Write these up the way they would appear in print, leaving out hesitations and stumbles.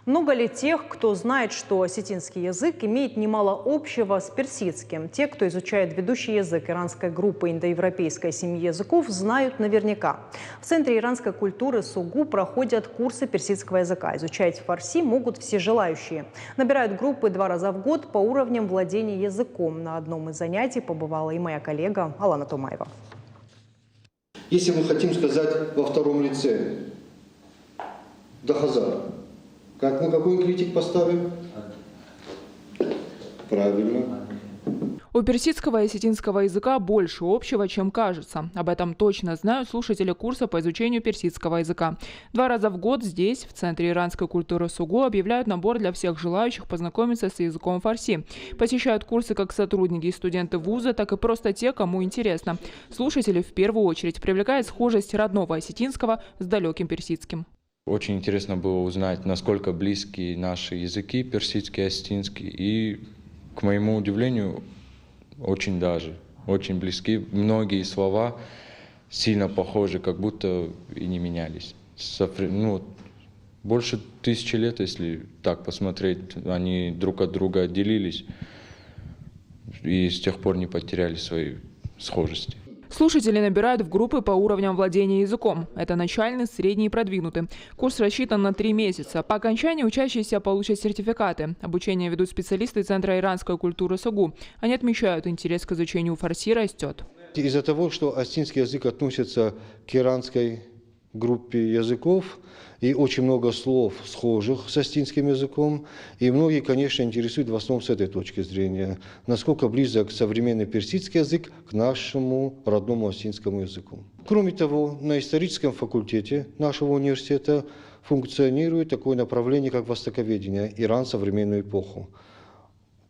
Много ли тех, кто знает, что осетинский язык имеет немало общего с персидским? Те, кто изучает ведущий язык иранской группы индоевропейской семьи языков, знают наверняка. В Центре иранской культуры СОГУ проходят курсы персидского языка. Изучать фарси могут все желающие. Набирают группы 2 раза в год по уровням владения языком. На одном из занятий побывала и моя коллега Алана Томаева. Если мы хотим сказать во втором лице «дахазар», как мы какой критик поставим? Правильно. У персидского и осетинского языка больше общего, чем кажется. Об этом точно знают слушатели курса по изучению персидского языка. 2 раза в год здесь, в Центре иранской культуры СОГУ, объявляют набор для всех желающих познакомиться с языком фарси. Посещают курсы как сотрудники и студенты вуза, так и просто те, кому интересно. Слушатели в первую очередь привлекает схожесть родного осетинского с далеким персидским. Очень интересно было узнать, насколько близки наши языки, персидский и осетинский. И, к моему удивлению, очень близки. Многие слова сильно похожи, как будто и не менялись. Больше 1000 лет, если так посмотреть, они друг от друга отделились и с тех пор не потеряли свои схожести. Слушатели набирают в группы по уровням владения языком. Это начальный, средний и продвинутый. Курс рассчитан на 3 месяца. По окончании учащиеся получат сертификаты. Обучение ведут специалисты Центра иранской культуры СОГУ. Они отмечают, интерес к изучению фарси растет. Из-за того, что осетинский язык относится к иранской группе языков, и очень много слов схожих с осетинским языком, и многие, конечно, интересуют в основном с этой точки зрения, насколько близок современный персидский язык к нашему родному осетинскому языку. Кроме того, на историческом факультете нашего университета функционирует такое направление, как востоковедение, Иран в современную эпоху.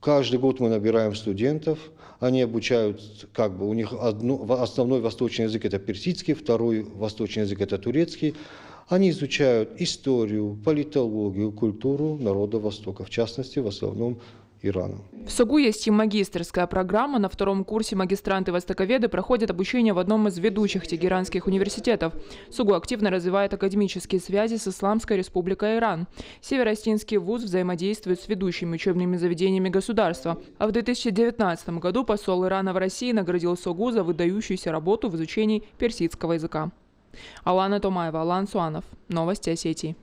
Каждый год мы набираем студентов, они обучают, у них основной восточный язык – это персидский, второй восточный язык – это турецкий. Они изучают историю, политологию, культуру народа Востока, в частности, в основном Ирана. В СОГУ есть и магистерская программа. На 2-м курсе магистранты-востоковеды проходят обучение в одном из ведущих тегеранских университетов. СОГУ активно развивает академические связи с Исламской Республикой Иран. Северо-осетинский вуз взаимодействует с ведущими учебными заведениями государства. А в 2019 году посол Ирана в России наградил СОГУ за выдающуюся работу в изучении персидского языка. Алана Томаева, Алан Суанов. Новости Осетии.